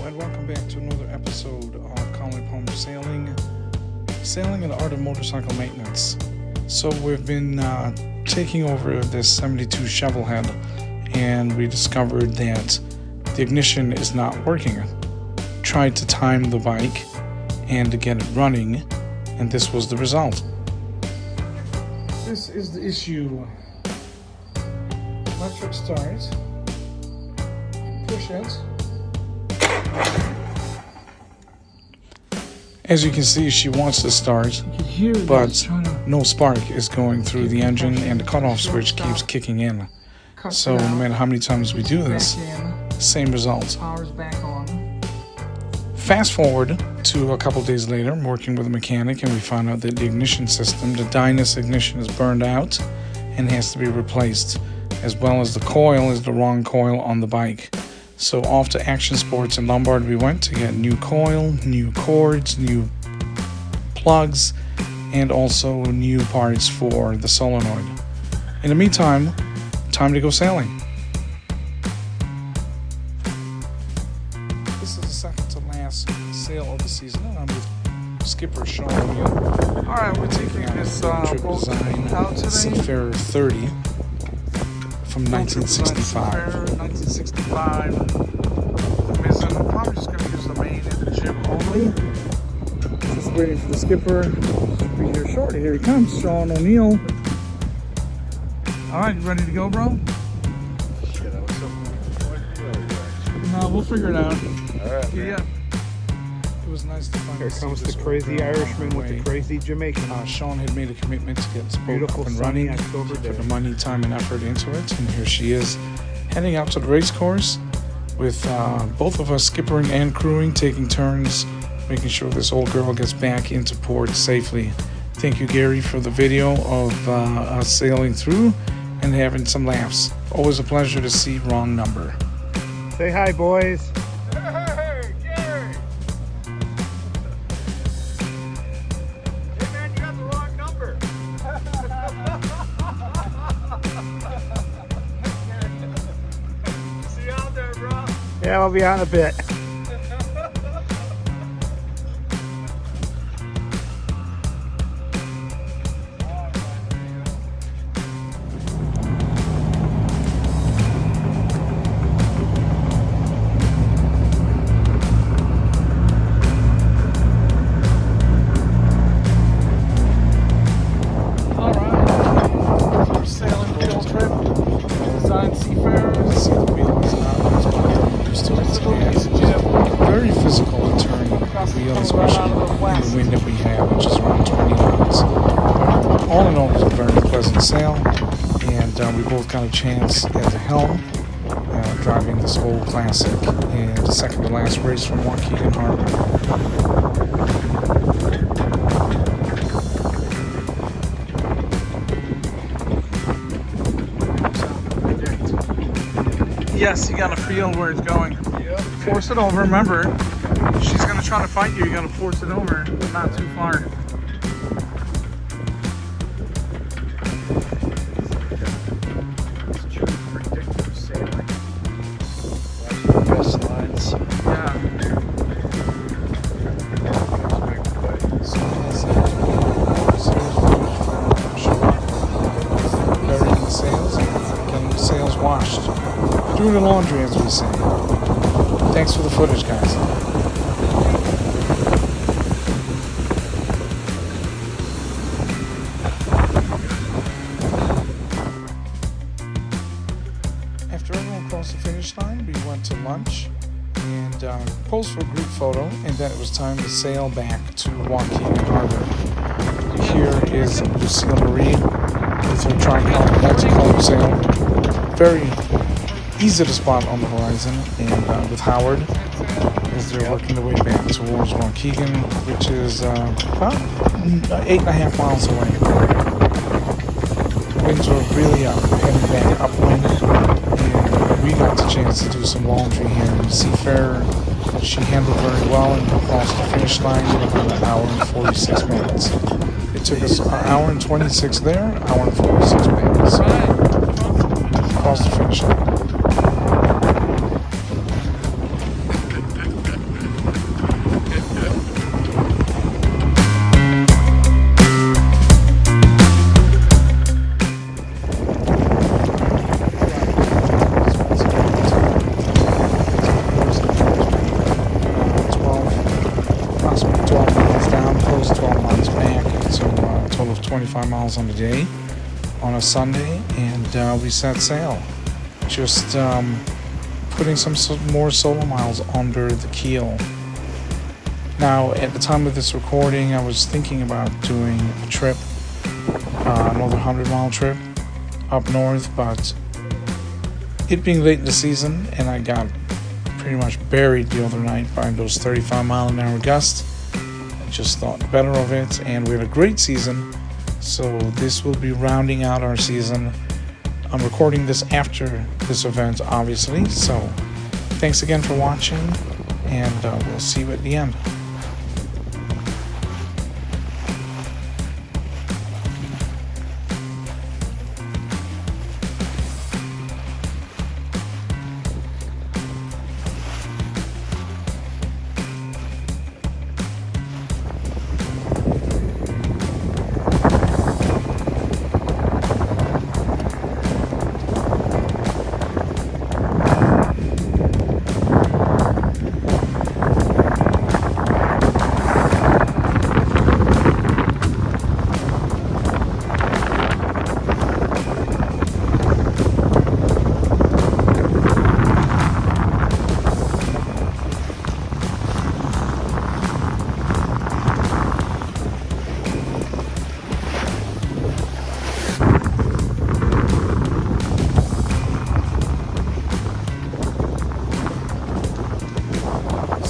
and welcome back to another episode of Colin Palmer Sailing and the Art of Motorcycle Maintenance. So we've been taking over this 72 Shovelhead, and we discovered that the ignition is not working. Tried to time the bike and to get it running, and this was the result. This is the issue. Electric start. Push it. As you can see, she wants to start, but no spark is going through the engine, and the cutoff switch keeps kicking in. So no matter how many times we do this, same result. Fast forward to a couple days later, I'm working with a mechanic, and we found out that the ignition system, the Dynas ignition, is burned out and has to be replaced, as well as the coil is the wrong coil on the bike. So off to Action Sports in Lombard we went to get new coil, new cords, new plugs, and also new parts for the solenoid. In the meantime, time to go sailing. This is the second to last sail of the season, and I'm with Skipper Sean O'Neill. Alright, we're taking this Trip Design Seafarer 30. From 1965. 1965. Mizzen. I'm probably just going to use the main in the gym only. Just waiting for the skipper. Should be here shortly. Here he comes, Sean O'Neill. Alright, ready to go, bro? Shit, I was so. No, we'll figure it out. Alright. Yeah. It was nice to find. Here comes the crazy Irishman with the crazy Jamaican. Sean had made a commitment to get this boat Beautiful up and sunny running. October day. Put the money, time, and effort into it, and here she is, heading out to the race course with both of us skippering and crewing, taking turns, making sure this old girl gets back into port safely. Thank you, Gary, for the video of us sailing through and having some laughs. Always a pleasure to see wrong number. Say hi, boys. Hey, Gary! Hey, man, you got the wrong number. See you out there, bro. Yeah, I'll be on a bit. Very physical to turn the wheel, especially in the wind that we have, which is around 20 knots. But all in all, it was a very pleasant sail, and we both got a chance at the helm, driving this old classic in the second to last race from Waukegan Harbor. Yes, you gotta feel where it's going. Yep. Force it over, remember. She's gonna try to fight you, you gotta force it over, but not too far. It's true predictive sailing. Watching the gust lines. Yeah. Burying the sails, getting the sails washed. Doing the laundry, as we say. Thanks for the footage, guys. After everyone crossed the finish line, we went to lunch and posed for a group photo, and then it was time to sail back to Waukegan Harbor. Here is Lucille Marie with her tricolor multicolored sail. Very easy to spot on the horizon, and with Howard as they're working their way back towards Waukegan, which is about 8.5 miles away. Winds were really up, heading back upwind, and we got the chance to do some laundry here in Seafarer. She handled very well and crossed the finish line in about an hour and 46 minutes. It took us an hour and 26 there, an hour and 46 minutes. Across the finish line. of 25 miles on the day on a Sunday, and we set sail. Just putting some more solo miles under the keel. Now, at the time of this recording, I was thinking about doing a trip, another 100-mile trip up north, but it being late in the season, and I got pretty much buried the other night by those 35-mile-an-hour gusts, I just thought better of it, and we had a great season, so this will be rounding out our season. I'm recording this after this event, obviously, so thanks again for watching, and we'll see you at the end.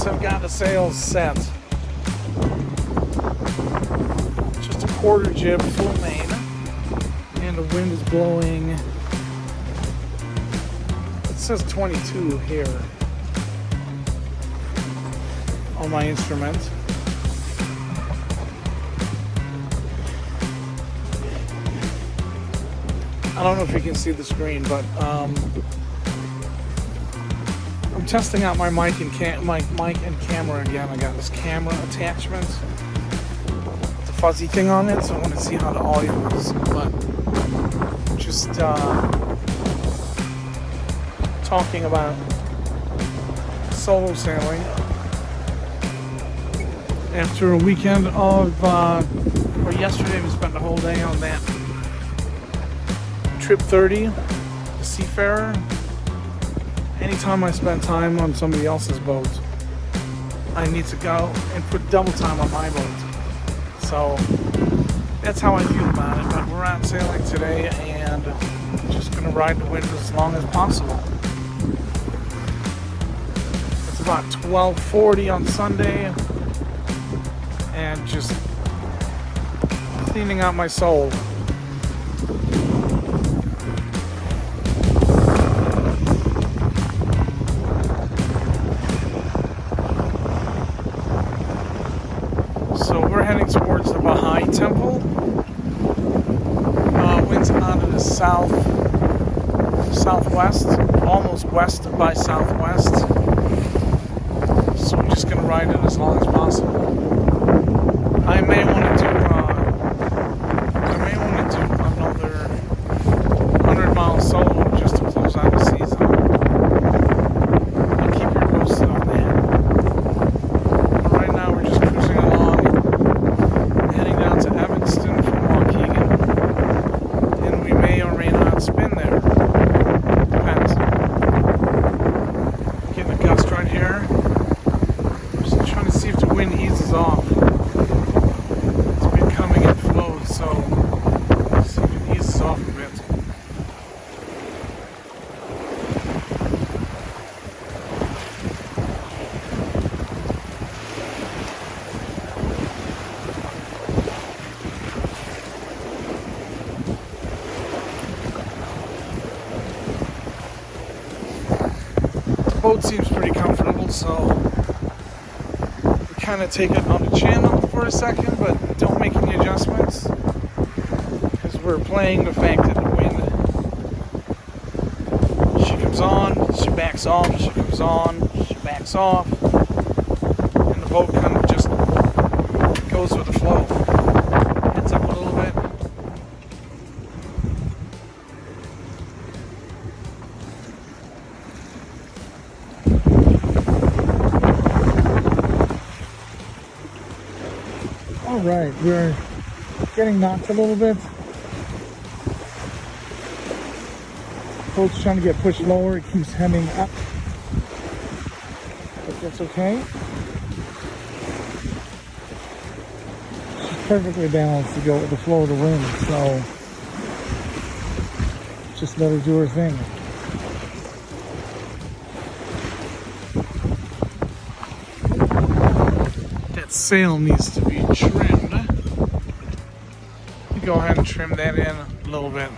I've got the sails set. Just a quarter jib, full main, and the wind is blowing. It says 22 here on my instrument. I don't know if you can see the screen, but I'm testing out my mic and camera again. I got this camera attachment, the fuzzy thing on it, so I want to see how the audio is. But just talking about solo sailing after a weekend of, or yesterday we spent the whole day on that Trip 30, the Seafarer. Anytime I spend time on somebody else's boat, I need to go and put double time on my boat. So that's how I feel about it. But we're out sailing today, and just gonna ride the wind as long as possible. It's about 12:40 on Sunday, and just cleaning out my soul. So we're heading towards the Baha'i Temple. Wind's out of the southwest, almost west by southwest. So we're just gonna ride it as long as possible. I may want to do another 100-mile solo just to close out the season. I'll keep you posted on that. But right now we're just cruising along, heading down to Evanston from Waukegan, and we may or may not spin there. Depends. Getting a gust right here. Just trying to see if the wind eases off. It's been coming in flows, so let's see if it eases off a bit. The boat seems pretty comfortable, so we kind of take it on the channel for a second, but don't make any adjustments, because we're playing the fact that the wind, she comes on, she backs off, she comes on, she backs off, and the boat kind of just goes with the flow. Heads up a little bit. All right, we're getting knocked a little bit. Boat's trying to get pushed lower. It keeps hemming up. But that's okay. She's perfectly balanced to go with the flow of the wind, so just let her do her thing. That sail needs to be trimmed. Go ahead and trim that in a little bit.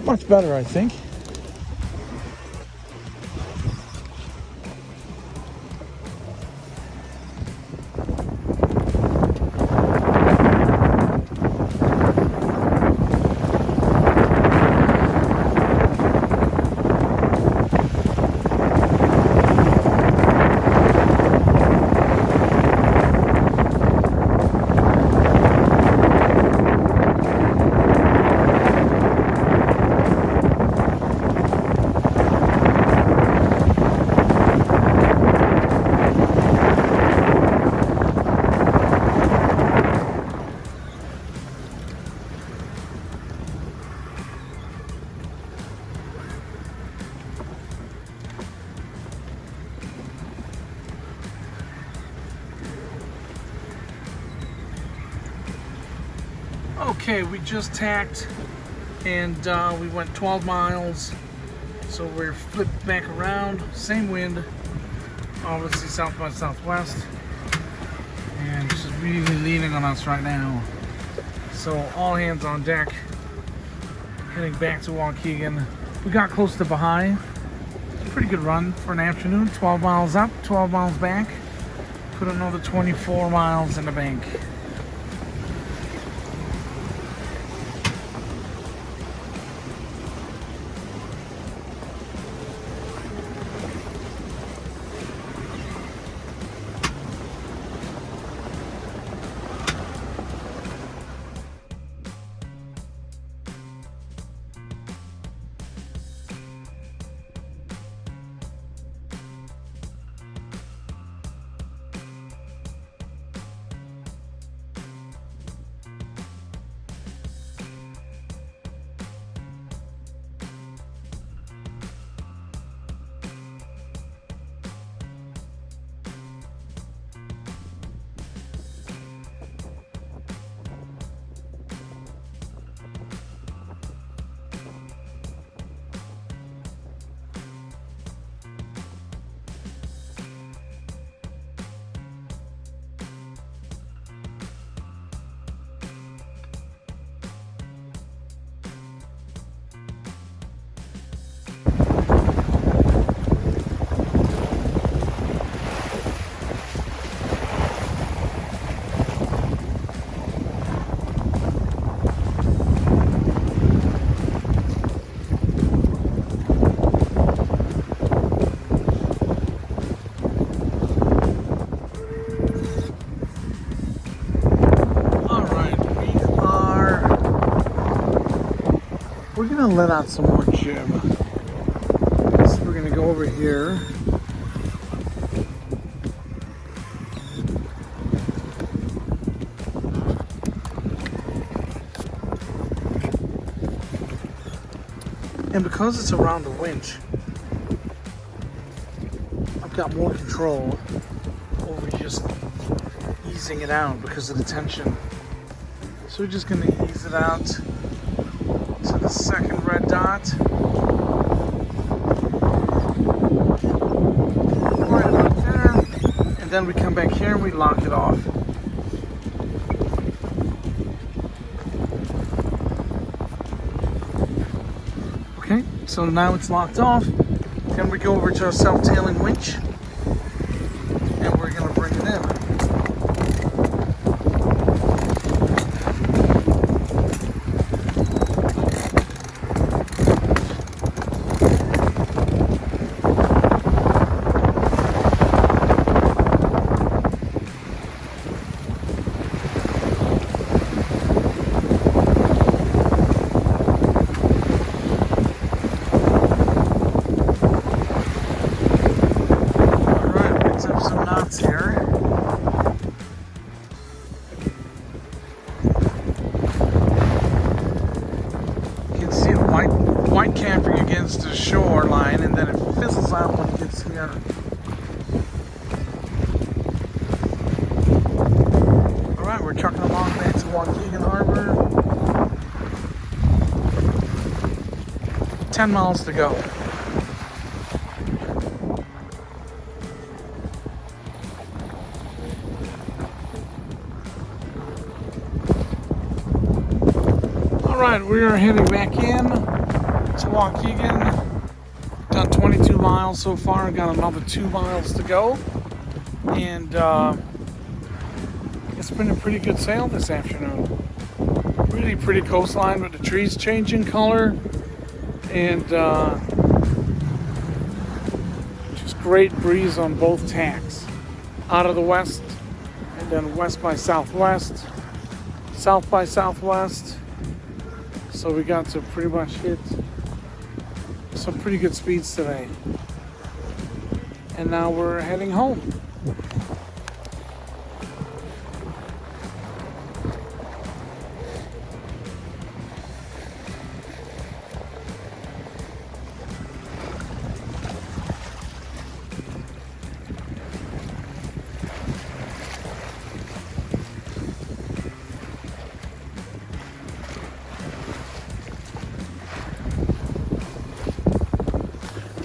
Much better, I think. Okay, we just tacked and we went 12 miles. So we're flipped back around, same wind, obviously south by southwest, and she's really leaning on us right now. So all hands on deck, heading back to Waukegan. We got close to Baha'i. Pretty good run for an afternoon. 12 miles up, 12 miles back. Put another 24 miles in the bank. We're gonna let out some more jib. So we're gonna go over here. And because it's around the winch, I've got more control over just easing it out because of the tension. So we're just gonna ease it out to the second red dot. Right about there. And then we come back here and we lock it off. Okay, so now it's locked off. Then we go over to our self-tailing winch and we're gonna bring it in. Here. You can see it white capping against the shoreline, and then it fizzles out when it gets here. Alright, we're trucking along back to Waukegan Harbor. 10 miles to go. Alright, we are heading back in to Waukegan. Done 22 miles so far, got another 2 miles to go. And it's been a pretty good sail this afternoon. Really pretty coastline with the trees changing color. And just great breeze on both tacks. Out of the west, and then west by southwest, south by southwest. So we got to pretty much hit some pretty good speeds today. And now we're heading home.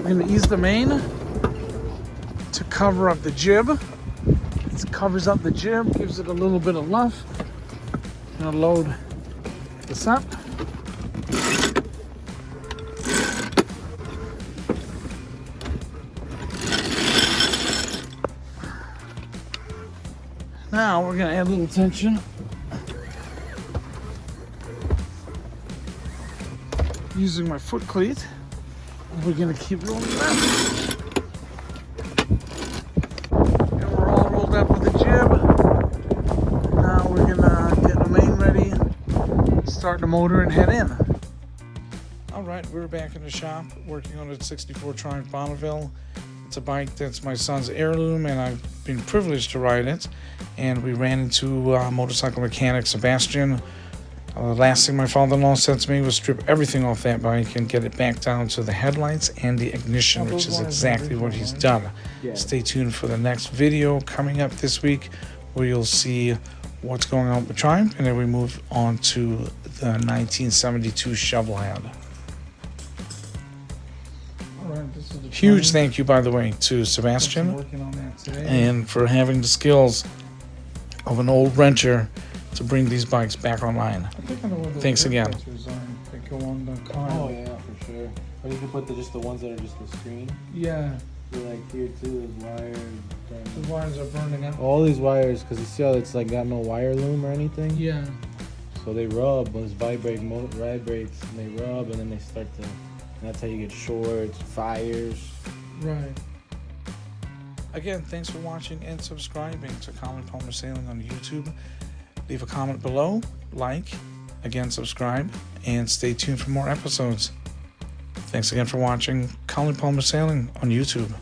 I'm going to ease the main to cover up the jib. It covers up the jib, gives it a little bit of luff. I'm going to load this up. Now we're going to add a little tension. Using my foot cleat. We're gonna keep rolling that. And we're all rolled up with the jib. Now we're gonna get the main ready, start the motor, and head in. Alright, we're back in the shop working on a 64 Triumph Bonneville. It's a bike that's my son's heirloom, and I've been privileged to ride it. And we ran into motorcycle mechanic Sebastian. The last thing my father-in-law said to me was strip everything off that bike and get it back down to the headlights and the ignition, which is exactly what he's done. Yeah. Stay tuned for the next video coming up this week, where you'll see what's going on with Triumph, and then we move on to the 1972 Shovelhead. Huge thank you, by the way, to Sebastian and for having the skills of an old wrencher to bring these bikes back online. Thanks again. Oh yeah, for sure. Or you can put just the ones that are just the screen. Yeah. So like here too, there's wires. The wires are burning out. All these wires, because you see how it's like got no wire loom or anything? Yeah. So they rub, those vibrates, and they rub, and then they start to, and that's how you get shorts, fires. Right. Again, thanks for watching and subscribing to Colin Palmer Sailing on YouTube. Leave a comment below, like, again, subscribe, and stay tuned for more episodes. Thanks again for watching Colin Palmer Sailing on YouTube.